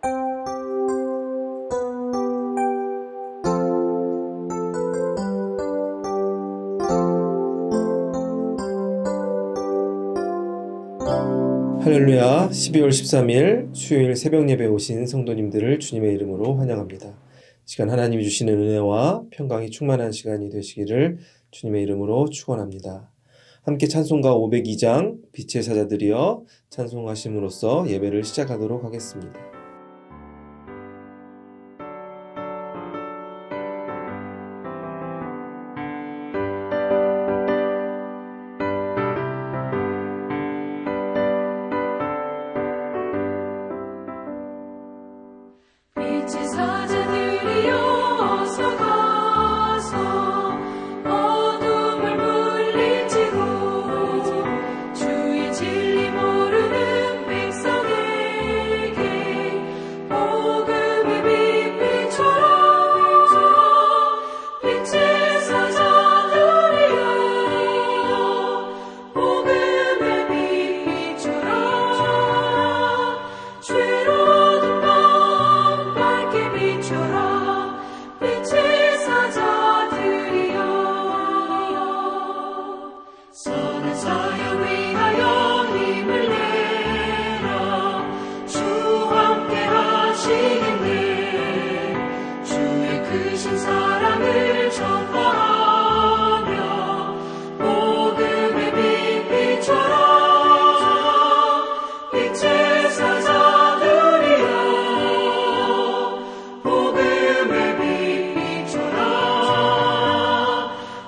할렐루야. 12월 13일 수요일 새벽 예배에 오신 성도님들을 주님의 이름으로 환영합니다. 시간 하나님이 주시는 은혜와 평강이 충만한 시간이 되시기를 주님의 이름으로 축원합니다. 함께 찬송가 502장 빛의 사자들이여 찬송하심으로써 예배를 시작하도록 하겠습니다. 빛의 사자들이여 어서 가서 어둠을 물리치고 주의 진리 모르는 백성에게 복음의 빛 비춰라. 빛의 사자들이여 복음의 빛 비춰라. 죄로운 밝게 비춰라. 빛의 사자들이여 선한 사역 위하여 힘을 내라. 주와 함께 하시겠네. 주의 크신 사랑을 전파하며 복음의 빛 비춰라. 빛의 사자들이여 복음의 빛 비춰라.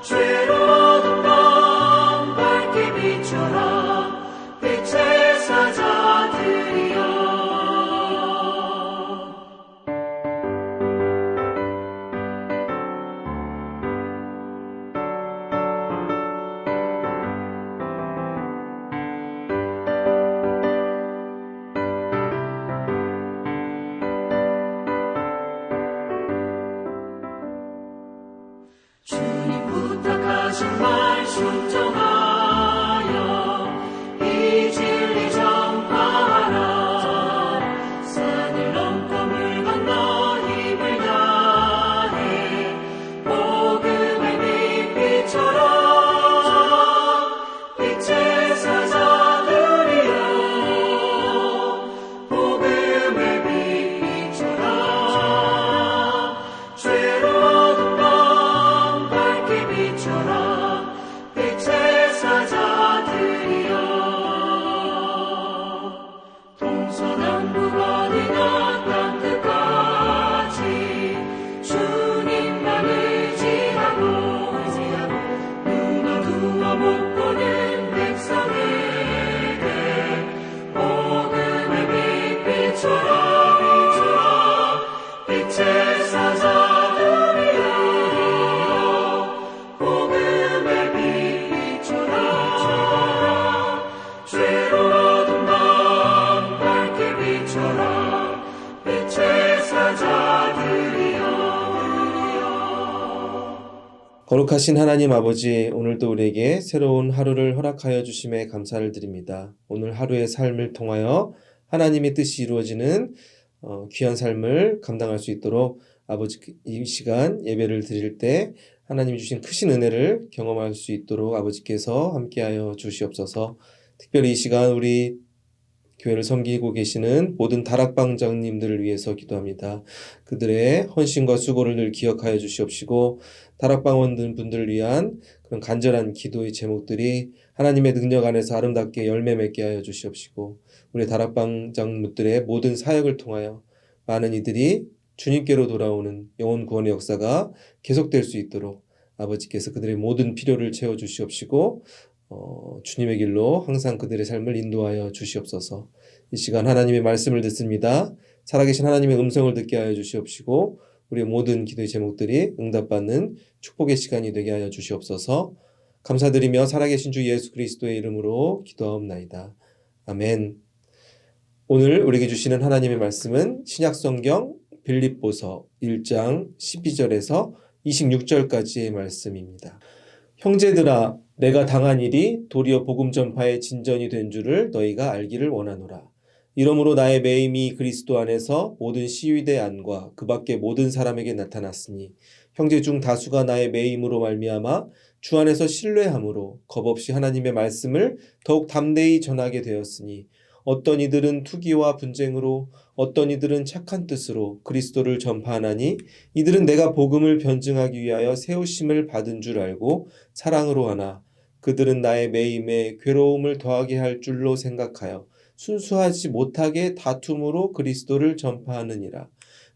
죄로운 밤 밝게 비춰라. 빛의 사자들이여 주님 부탁하신 말 순종하여 이 진리 전파하라. 산을 넘고 물 건너 힘을 다해 복음의 빛 비춰라. 빛의 사자들이여 복음의 빛 비춰라. 죄로운 밤 밝게 비춰라. 빛의 사자들이여 동서남북 어디나 땅끝까지 주님만 의지하고 눈 어두워 못 보는 백성에게 복음의 빛 비춰라. 빛의 사자들이여 복음의 빛 비춰라. 죄로운 밤 밝게 비춰라. 빛의 사자들이여 거룩하신 하나님 아버지, 오늘도 우리에게 새로운 하루를 허락하여 주심에 감사를 드립니다. 오늘 하루의 삶을 통하여 하나님의 뜻이 이루어지는 귀한 삶을 감당할 수 있도록 아버지 이 시간 예배를 드릴 때 하나님이 주신 크신 은혜를 경험할 수 있도록 아버지께서 함께하여 주시옵소서. 특별히 이 시간 우리 교회를 섬기고 계시는 모든 다락방장님들을 위해서 기도합니다. 그들의 헌신과 수고를 늘 기억하여 주시옵시고 다락방원 분들을 위한 그런 간절한 기도의 제목들이 하나님의 능력 안에서 아름답게 열매 맺게 하여 주시옵시고 우리 다락방장님들의 모든 사역을 통하여 많은 이들이 주님께로 돌아오는 영혼 구원의 역사가 계속될 수 있도록 아버지께서 그들의 모든 필요를 채워주시옵시고 주님의 길로 항상 그들의 삶을 인도하여 주시옵소서. 이 시간 하나님의 말씀을 듣습니다. 살아계신 하나님의 음성을 듣게 하여 주시옵시고 우리의 모든 기도의 제목들이 응답받는 축복의 시간이 되게 하여 주시옵소서. 감사드리며 살아계신 주 예수 그리스도의 이름으로 기도하옵나이다. 아멘. 오늘 우리에게 주시는 하나님의 말씀은 신약성경 빌립보서 1장 12절에서 26절까지의 말씀입니다. 형제들아, 내가 당한 일이 도리어 복음 전파의 진전이 된 줄을 너희가 알기를 원하노라. 이러므로 나의 매임이 그리스도 안에서 모든 시위대 안과 그 밖의 모든 사람에게 나타났으니 형제 중 다수가 나의 매임으로 말미암아 주 안에서 신뢰함으로 겁없이 하나님의 말씀을 더욱 담대히 전하게 되었으니 어떤 이들은 투기와 분쟁으로 어떤 이들은 착한 뜻으로 그리스도를 전파하나니 이들은 내가 복음을 변증하기 위하여 세우심을 받은 줄 알고 사랑으로 하나 그들은 나의 매임에 괴로움을 더하게 할 줄로 생각하여 순수하지 못하게 다툼으로 그리스도를 전파하느니라.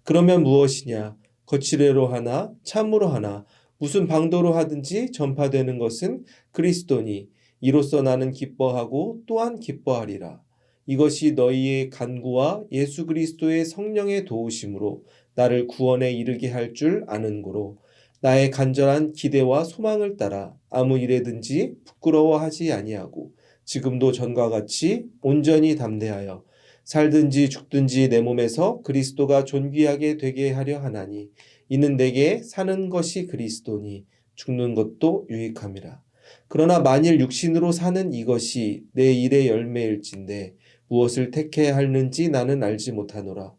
그러면 무엇이냐? 거칠애로 하나 참으로 하나 무슨 방도로 하든지 전파되는 것은 그리스도니 이로써 나는 기뻐하고 또한 기뻐하리라. 이것이 너희의 간구와 예수 그리스도의 성령의 도우심으로 나를 구원에 이르게 할 줄 아는고로 나의 간절한 기대와 소망을 따라 아무 일에든지 부끄러워하지 아니하고 지금도 전과 같이 온전히 담대하여 살든지 죽든지 내 몸에서 그리스도가 존귀하게 되게 하려 하나니 이는 내게 사는 것이 그리스도니 죽는 것도 유익함이라. 그러나 만일 육신으로 사는 이것이 내 일의 열매일진데 무엇을 택해야 하는지 나는 알지 못하노라.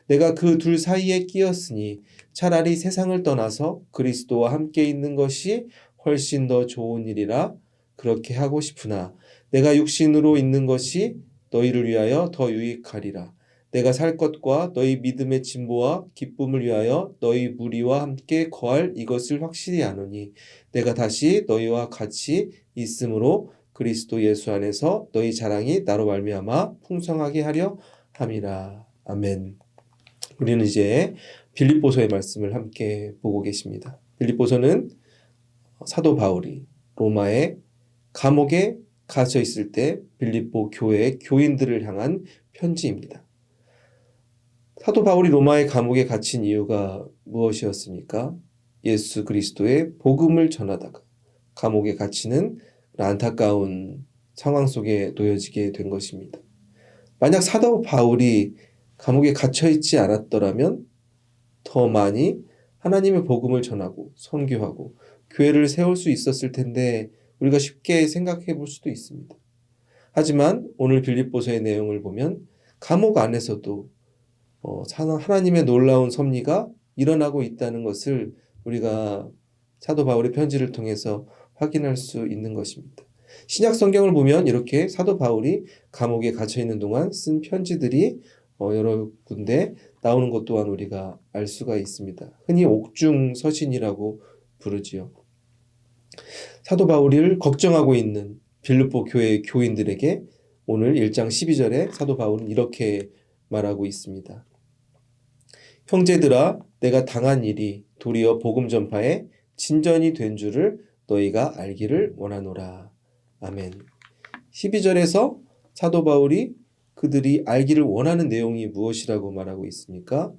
내가 그 둘 사이에 끼었으니 차라리 세상을 떠나서 그리스도와 함께 있는 것이 훨씬 더 좋은 일이라 그렇게 하고 싶으나 내가 육신으로 있는 것이 너희를 위하여 더 유익하리라. 내가 살 것과 너희 믿음의 진보와 기쁨을 위하여 너희 무리와 함께 거할 이것을 확실히 아노니 내가 다시 너희와 같이 있으므로 그리스도 예수 안에서 너희 자랑이 나로 말미암아 풍성하게 하려 함이라. 아멘. 우리는 이제 빌립보서의 말씀을 함께 보고 계십니다. 빌립보서는 사도 바울이 로마의 감옥에 갇혀 있을 때 빌립보 교회의 교인들을 향한 편지입니다. 사도 바울이 로마의 감옥에 갇힌 이유가 무엇이었습니까? 예수 그리스도의 복음을 전하다가 감옥에 갇히는 안타까운 상황 속에 놓여지게 된 것입니다. 만약 사도 바울이 감옥에 갇혀 있지 않았더라면 더 많이 하나님의 복음을 전하고 선교하고 교회를 세울 수 있었을 텐데 우리가 쉽게 생각해 볼 수도 있습니다. 하지만 오늘 빌립보서의 내용을 보면 감옥 안에서도 하나님의 놀라운 섭리가 일어나고 있다는 것을 우리가 사도 바울의 편지를 통해서 확인할 수 있는 것입니다. 신약 성경을 보면 이렇게 사도 바울이 감옥에 갇혀 있는 동안 쓴 편지들이 여러 군데 나오는 것 또한 우리가 알 수가 있습니다. 흔히 옥중 서신이라고 부르지요. 사도 바울을 걱정하고 있는 빌립보 교회의 교인들에게 오늘 1장 12절에 사도 바울은 이렇게 말하고 있습니다. 형제들아 내가 당한 일이 도리어 복음 전파에 진전이 된 줄을 너희가 알기를 원하노라. 아멘. 12절에서 사도 바울이 그들이 알기를 원하는 내용이 무엇이라고 말하고 있습니까?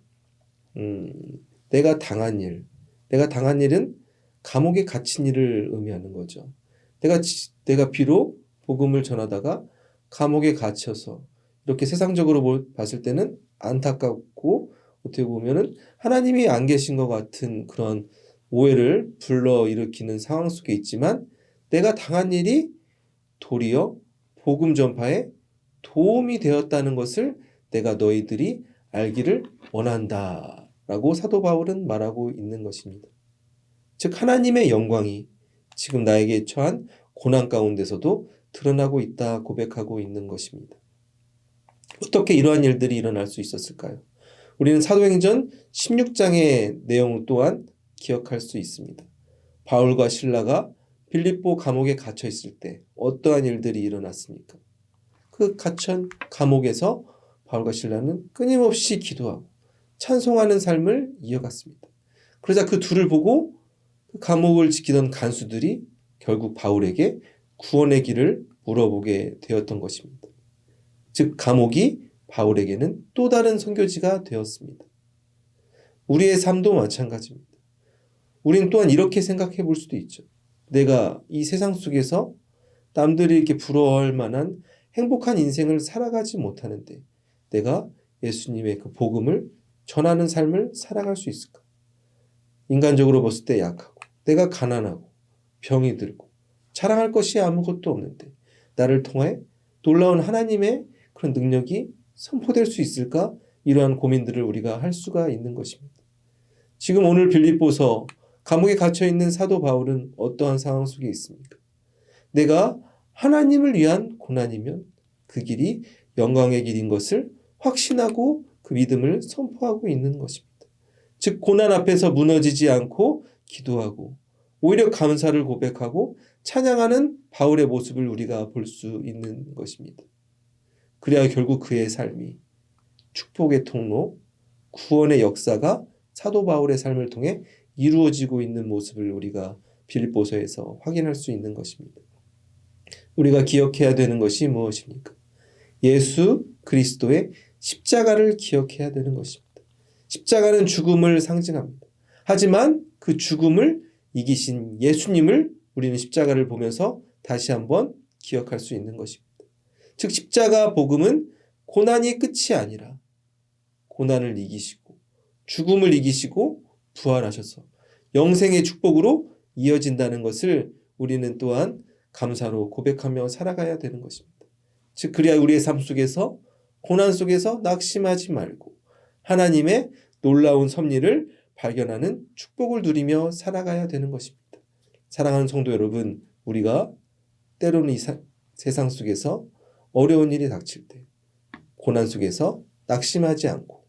내가 당한 일은 감옥에 갇힌 일을 의미하는 거죠. 내가 비록 복음을 전하다가 감옥에 갇혀서 이렇게 세상적으로 봤을 때는 안타깝고 어떻게 보면은 하나님이 안 계신 것 같은 그런 오해를 불러일으키는 상황 속에 있지만 내가 당한 일이 도리어 복음 전파에 도움이 되었다는 것을 내가 너희들이 알기를 원한다 라고 사도 바울은 말하고 있는 것입니다. 즉 하나님의 영광이 지금 나에게 처한 고난 가운데서도 드러나고 있다 고백하고 있는 것입니다. 어떻게 이러한 일들이 일어날 수 있었을까요? 우리는 사도행전 16장의 내용 또한 기억할 수 있습니다. 바울과 실라가 빌립보 감옥에 갇혀 있을 때 어떠한 일들이 일어났습니까? 그 갇힌 감옥에서 바울과 실라는 끊임없이 기도하고 찬송하는 삶을 이어갔습니다. 그러자 그 둘을 보고 그 감옥을 지키던 간수들이 결국 바울에게 구원의 길을 물어보게 되었던 것입니다. 즉 감옥이 바울에게는 또 다른 선교지가 되었습니다. 우리의 삶도 마찬가지입니다. 우리는 또한 이렇게 생각해 볼 수도 있죠. 내가 이 세상 속에서 남들이 이렇게 부러워할 만한 행복한 인생을 살아가지 못하는데 내가 예수님의 그 복음을 전하는 삶을 살아갈 수 있을까? 인간적으로 봤을 때 약하고 내가 가난하고 병이 들고 자랑할 것이 아무것도 없는데 나를 통해 놀라운 하나님의 그런 능력이 선포될 수 있을까? 이러한 고민들을 우리가 할 수가 있는 것입니다. 지금 오늘 빌립보서 감옥에 갇혀 있는 사도 바울은 어떠한 상황 속에 있습니까? 내가 하나님을 위한 고난이면 그 길이 영광의 길인 것을 확신하고 그 믿음을 선포하고 있는 것입니다. 즉 고난 앞에서 무너지지 않고 기도하고 오히려 감사를 고백하고 찬양하는 바울의 모습을 우리가 볼 수 있는 것입니다. 그래야 결국 그의 삶이 축복의 통로, 구원의 역사가 사도 바울의 삶을 통해 이루어지고 있는 모습을 우리가 빌립보서에서 확인할 수 있는 것입니다. 우리가 기억해야 되는 것이 무엇입니까? 예수 그리스도의 십자가를 기억해야 되는 것입니다. 십자가는 죽음을 상징합니다. 하지만 그 죽음을 이기신 예수님을 우리는 십자가를 보면서 다시 한번 기억할 수 있는 것입니다. 즉 십자가 복음은 고난이 끝이 아니라 고난을 이기시고 죽음을 이기시고 부활하셔서 영생의 축복으로 이어진다는 것을 우리는 또한 감사로 고백하며 살아가야 되는 것입니다. 즉 그래야 우리의 삶 속에서 고난 속에서 낙심하지 말고 하나님의 놀라운 섭리를 발견하는 축복을 누리며 살아가야 되는 것입니다. 사랑하는 성도 여러분, 우리가 때로는 이 세상 속에서 어려운 일이 닥칠 때 고난 속에서 낙심하지 않고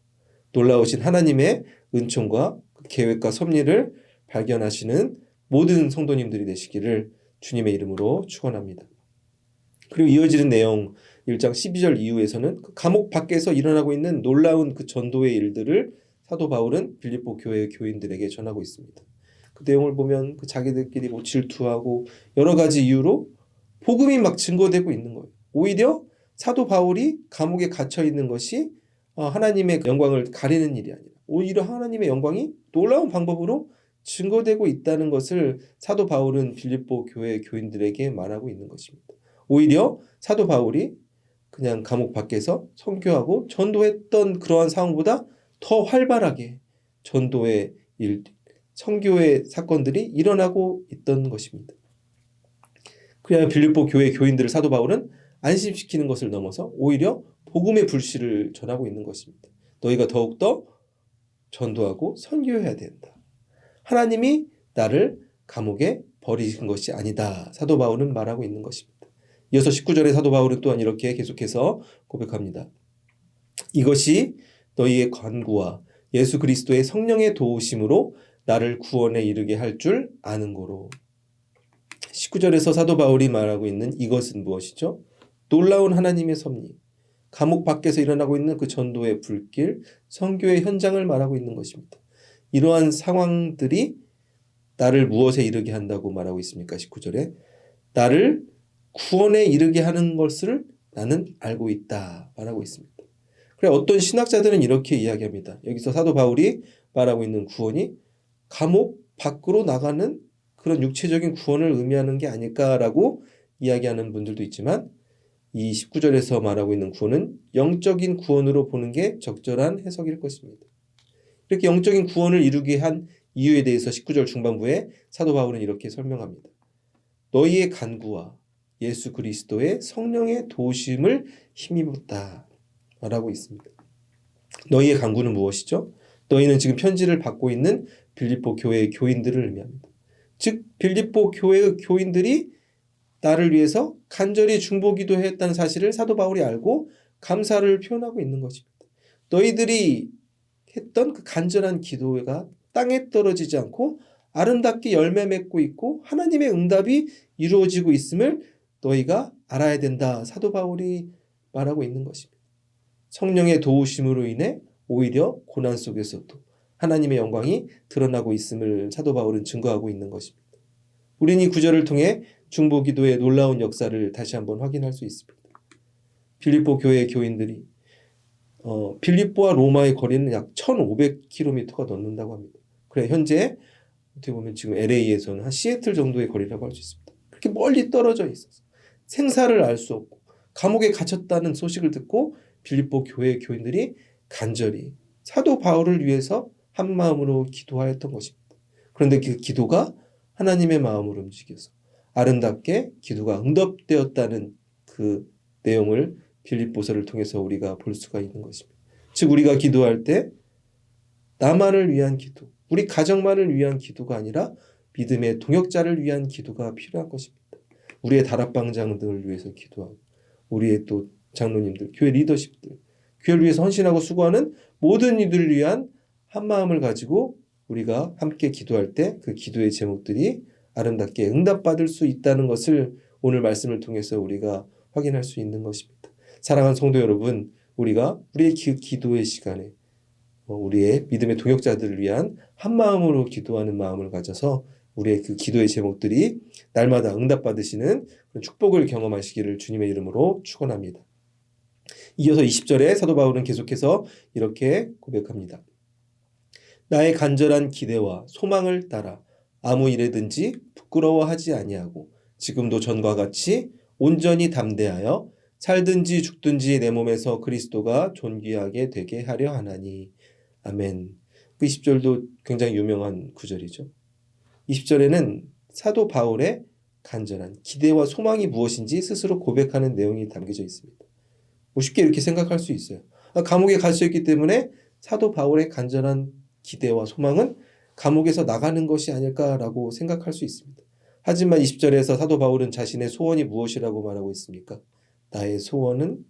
놀라우신 하나님의 은총과 계획과 섭리를 발견하시는 모든 성도님들이 되시기를 주님의 이름으로 축원합니다. 그리고 이어지는 내용 1장 12절 이후에서는 그 감옥 밖에서 일어나고 있는 놀라운 그 전도의 일들을 사도 바울은 빌립보 교회 교인들에게 전하고 있습니다. 그 내용을 보면 그 자기들끼리 뭐 질투하고 여러 가지 이유로 복음이 막 증거되고 있는 거예요. 오히려 사도 바울이 감옥에 갇혀 있는 것이 하나님의 영광을 가리는 일이 아니라 오히려 하나님의 영광이 놀라운 방법으로 증거되고 있다는 것을 사도 바울은 빌립보 교회 교인들에게 말하고 있는 것입니다. 오히려 사도 바울이 그냥 감옥 밖에서 선교하고 전도했던 그러한 상황보다 더 활발하게 전도의 일, 선교의 사건들이 일어나고 있던 것입니다. 그래야 빌립보 교회 교인들을 사도 바울은 안심시키는 것을 넘어서 오히려 복음의 불씨를 전하고 있는 것입니다. 너희가 더욱더 전도하고 선교해야 된다. 하나님이 나를 감옥에 버리신 것이 아니다. 사도 바울은 말하고 있는 것입니다. 이어서 19절에 사도 바울은 또한 이렇게 계속해서 고백합니다. 이것이 너희의 간구와 예수 그리스도의 성령의 도우심으로 나를 구원에 이르게 할 줄 아는 고로. 19절에서 사도 바울이 말하고 있는 이것은 무엇이죠? 놀라운 하나님의 섭리, 감옥 밖에서 일어나고 있는 그 전도의 불길, 선교의 현장을 말하고 있는 것입니다. 이러한 상황들이 나를 무엇에 이르게 한다고 말하고 있습니까? 19절에 나를 구원에 이르게 하는 것을 나는 알고 있다 말하고 있습니다. 그래 어떤 신학자들은 이렇게 이야기합니다. 여기서 사도 바울이 말하고 있는 구원이 감옥 밖으로 나가는 그런 육체적인 구원을 의미하는 게 아닐까라고 이야기하는 분들도 있지만 이 19절에서 말하고 있는 구원은 영적인 구원으로 보는 게 적절한 해석일 것입니다. 이렇게 영적인 구원을 이루게 한 이유에 대해서 19절 중반부에 사도 바울은 이렇게 설명합니다. 너희의 간구와 예수 그리스도의 성령의 도우심을 힘입었다 말하고 있습니다. 너희의 간구는 무엇이죠? 너희는 지금 편지를 받고 있는 빌립보 교회의 교인들을 의미합니다. 즉 빌립보 교회의 교인들이 나를 위해서 간절히 중보기도했다는 사실을 사도 바울이 알고 감사를 표현하고 있는 것입니다. 너희들이 했던 그 간절한 기도가 땅에 떨어지지 않고 아름답게 열매 맺고 있고 하나님의 응답이 이루어지고 있음을 너희가 알아야 된다. 사도 바울이 말하고 있는 것입니다. 성령의 도우심으로 인해 오히려 고난 속에서도 하나님의 영광이 드러나고 있음을 사도 바울은 증거하고 있는 것입니다. 우리는 이 구절을 통해 중보기도의 놀라운 역사를 다시 한번 확인할 수 있습니다. 빌립보 교회의 교인들이 빌립보와 로마의 거리는 약 1500km가 넘는다고 합니다. 그래 현재 어떻게 보면 지금 LA에서는 한 시애틀 정도의 거리라고 할 수 있습니다. 그렇게 멀리 떨어져 있어서 생사를 알 수 없고 감옥에 갇혔다는 소식을 듣고 빌립보 교회의 교인들이 간절히 사도 바울을 위해서 한 마음으로 기도하였던 것입니다. 그런데 그 기도가 하나님의 마음으로 움직여서 아름답게 기도가 응답되었다는 그 내용을 빌립보서를 통해서 우리가 볼 수가 있는 것입니다. 즉 우리가 기도할 때 나만을 위한 기도, 우리 가정만을 위한 기도가 아니라 믿음의 동역자를 위한 기도가 필요한 것입니다. 우리의 다락방장들을 위해서 기도하고 우리의 또 장로님들, 교회 리더십들, 교회를 위해서 헌신하고 수고하는 모든 이들을 위한 한 마음을 가지고 우리가 함께 기도할 때 그 기도의 제목들이 아름답게 응답받을 수 있다는 것을 오늘 말씀을 통해서 우리가 확인할 수 있는 것입니다. 사랑하는 성도 여러분, 우리가 우리의 기도의 시간에 우리의 믿음의 동역자들을 위한 한 마음으로 기도하는 마음을 가져서 우리의 그 기도의 제목들이 날마다 응답받으시는 그런 축복을 경험하시기를 주님의 이름으로 축원합니다. 이어서 20절에 사도 바울은 계속해서 이렇게 고백합니다. 나의 간절한 기대와 소망을 따라 아무 일에든지 부끄러워하지 아니하고 지금도 전과 같이 온전히 담대하여 살든지 죽든지 내 몸에서 그리스도가 존귀하게 되게 하려 하나니. 아멘. 그 20절도 굉장히 유명한 구절이죠. 20절에는 사도 바울의 간절한 기대와 소망이 무엇인지 스스로 고백하는 내용이 담겨져 있습니다. 쉽게 이렇게 생각할 수 있어요. 감옥에 갇혀 있기 때문에 사도 바울의 간절한 기대와 소망은 감옥에서 나가는 것이 아닐까라고 생각할 수 있습니다. 하지만 20절에서 사도 바울은 자신의 소원이 무엇이라고 말하고 있습니까? 나의 소원은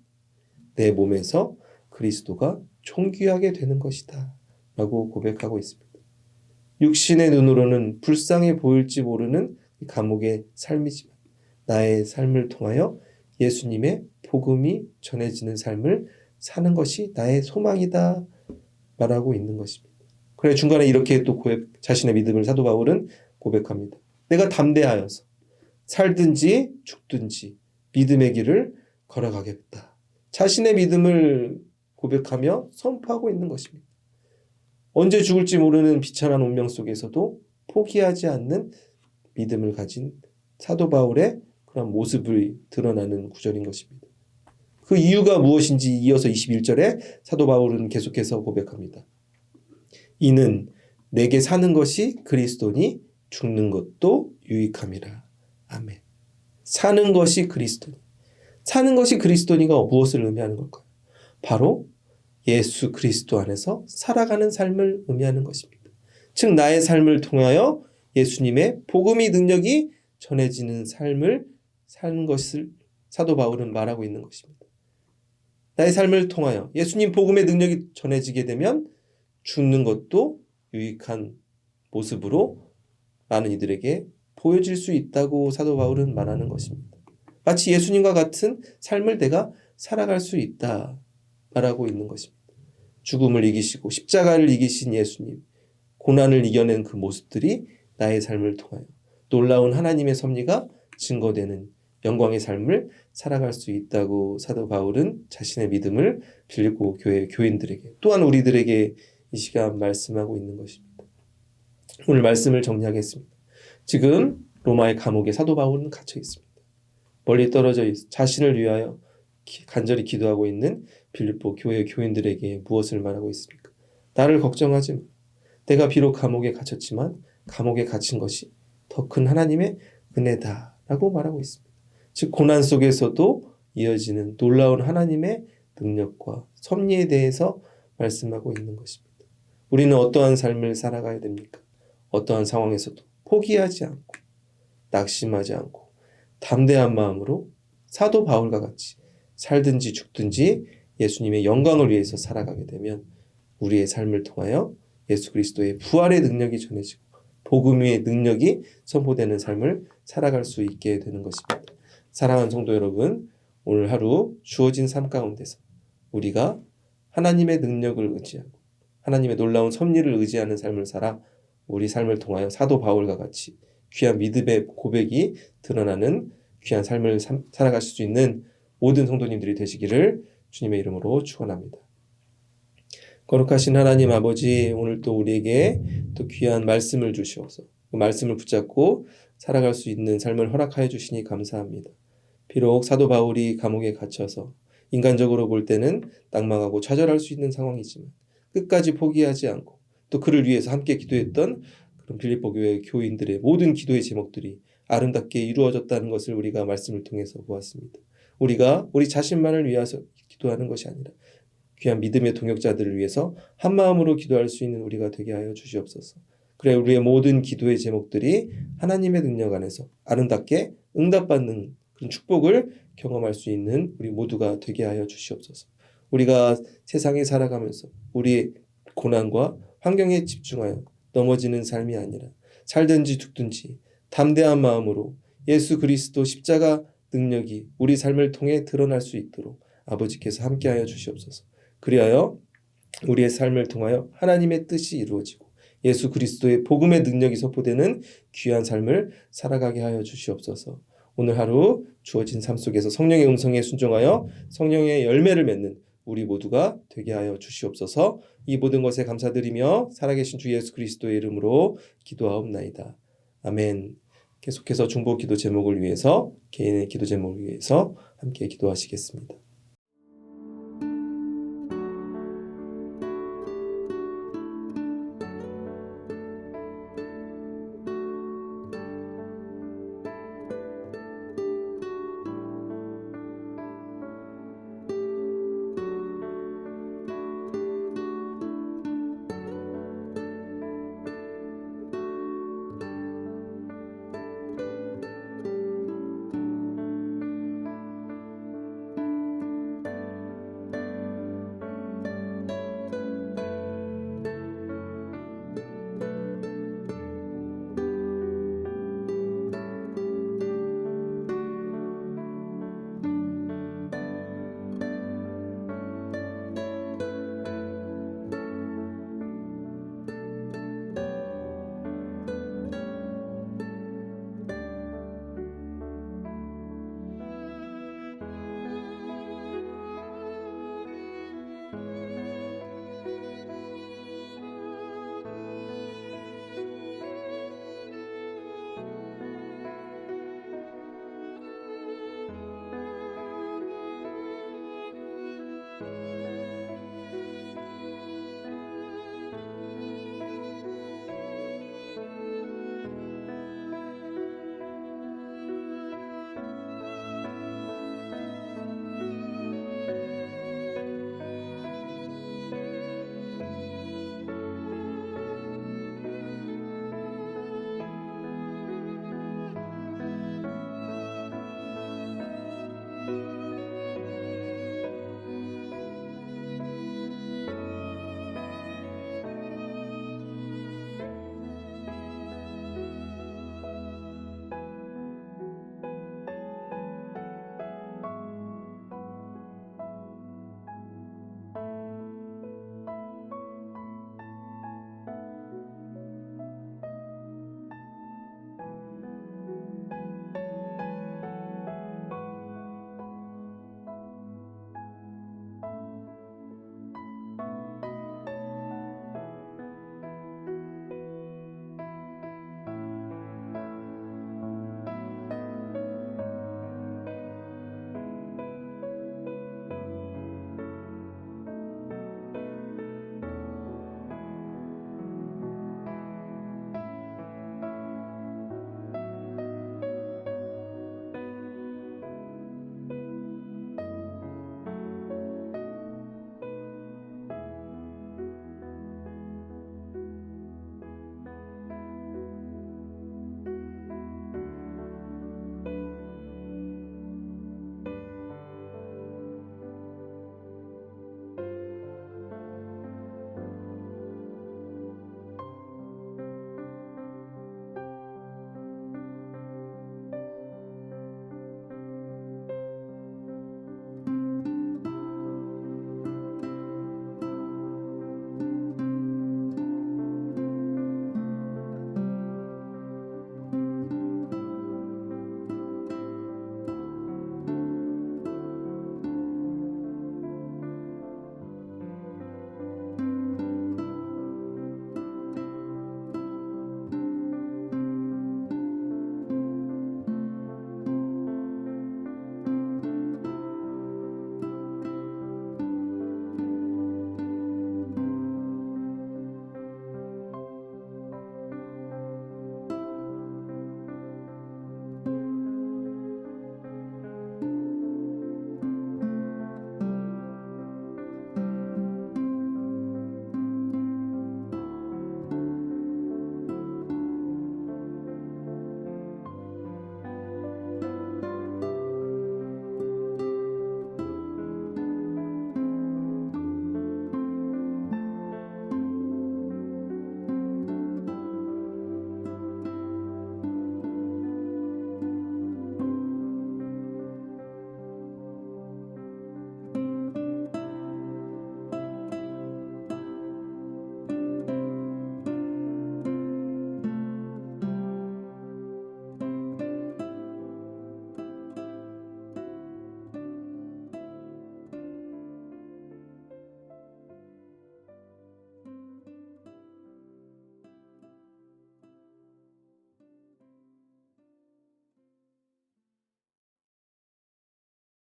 내 몸에서 그리스도가 존귀하게 되는 것이다 라고 고백하고 있습니다. 육신의 눈으로는 불쌍해 보일지 모르는 감옥의 삶이지만 나의 삶을 통하여 예수님의 복음이 전해지는 삶을 사는 것이 나의 소망이다 말하고 있는 것입니다. 그래 중간에 이렇게 또 자신의 믿음을 사도 바울은 고백합니다. 내가 담대하여서 살든지 죽든지 믿음의 길을 걸어가겠다. 자신의 믿음을 고백하며 선포하고 있는 것입니다. 언제 죽을지 모르는 비참한 운명 속에서도 포기하지 않는 믿음을 가진 사도 바울의 그런 모습이 드러나는 구절인 것입니다. 그 이유가 무엇인지 이어서 21절에 사도 바울은 계속해서 고백합니다. 이는 내게 사는 것이 그리스도니 죽는 것도 유익함이라. 아멘. 사는 것이 그리스도니. 사는 것이 그리스도니가 무엇을 의미하는 걸까요? 바로 예수 그리스도 안에서 살아가는 삶을 의미하는 것입니다. 즉 나의 삶을 통하여 예수님의 복음의 능력이 전해지는 삶을 사는 것을 사도 바울은 말하고 있는 것입니다. 나의 삶을 통하여 예수님 복음의 능력이 전해지게 되면 죽는 것도 유익한 모습으로 많은 이들에게 보여질 수 있다고 사도 바울은 말하는 것입니다. 마치 예수님과 같은 삶을 내가 살아갈 수 있다 말하고 있는 것입니다. 죽음을 이기시고 십자가를 이기신 예수님, 고난을 이겨낸 그 모습들이 나의 삶을 통하여 놀라운 하나님의 섭리가 증거되는 영광의 삶을 살아갈 수 있다고 사도 바울은 자신의 믿음을 빌립보 교회 교인들에게 또한 우리들에게 이 시간 말씀하고 있는 것입니다. 오늘 말씀을 정리하겠습니다. 지금 로마의 감옥에 사도 바울은 갇혀 있습니다. 멀리 떨어져 자신을 위하여 간절히 기도하고 있는 빌립보 교회 교인들에게 무엇을 말하고 있습니까? 나를 걱정하지 마. 내가 비록 감옥에 갇혔지만 감옥에 갇힌 것이 더 큰 하나님의 은혜다라고 말하고 있습니다. 즉 고난 속에서도 이어지는 놀라운 하나님의 능력과 섭리에 대해서 말씀하고 있는 것입니다. 우리는 어떠한 삶을 살아가야 됩니까? 어떠한 상황에서도 포기하지 않고 낙심하지 않고 담대한 마음으로 사도 바울과 같이 살든지 죽든지 예수님의 영광을 위해서 살아가게 되면 우리의 삶을 통하여 예수 그리스도의 부활의 능력이 전해지고 복음의 능력이 선포되는 삶을 살아갈 수 있게 되는 것입니다. 사랑하는 성도 여러분, 오늘 하루 주어진 삶 가운데서 우리가 하나님의 능력을 의지하고 하나님의 놀라운 섭리를 의지하는 삶을 살아 우리 삶을 통하여 사도 바울과 같이 귀한 믿음의 고백이 드러나는 귀한 삶을 살아가실 수 있는 모든 성도님들이 되시기를 주님의 이름으로 축원합니다. 거룩하신 하나님 아버지, 오늘 또 우리에게 또 귀한 말씀을 주시어서 그 말씀을 붙잡고 살아갈 수 있는 삶을 허락하여 주시니 감사합니다. 비록 사도 바울이 감옥에 갇혀서 인간적으로 볼 때는 낙망하고 좌절할 수 있는 상황이지만 끝까지 포기하지 않고 또 그를 위해서 함께 기도했던 그런 빌립보 교회 교인들의 모든 기도의 제목들이 아름답게 이루어졌다는 것을 우리가 말씀을 통해서 보았습니다. 우리가 우리 자신만을 위해서 기도하는 것이 아니라 귀한 믿음의 동역자들을 위해서 한 마음으로 기도할 수 있는 우리가 되게 하여 주시옵소서. 그래 우리의 모든 기도의 제목들이 하나님의 능력 안에서 아름답게 응답받는 그런 축복을 경험할 수 있는 우리 모두가 되게 하여 주시옵소서. 우리가 세상에 살아가면서 우리의 고난과 환경에 집중하여 넘어지는 삶이 아니라 살든지 죽든지 담대한 마음으로 예수 그리스도 십자가 능력이 우리 삶을 통해 드러날 수 있도록 아버지께서 함께하여 주시옵소서. 그리하여 우리의 삶을 통하여 하나님의 뜻이 이루어지고 예수 그리스도의 복음의 능력이 선포되는 귀한 삶을 살아가게 하여 주시옵소서. 오늘 하루 주어진 삶 속에서 성령의 음성에 순종하여 성령의 열매를 맺는 우리 모두가 되게 하여 주시옵소서. 이 모든 것에 감사드리며 살아계신 주 예수 그리스도의 이름으로 기도하옵나이다. 아멘. 계속해서 중보 기도 제목을 위해서 개인의 기도 제목을 위해서 함께 기도하시겠습니다.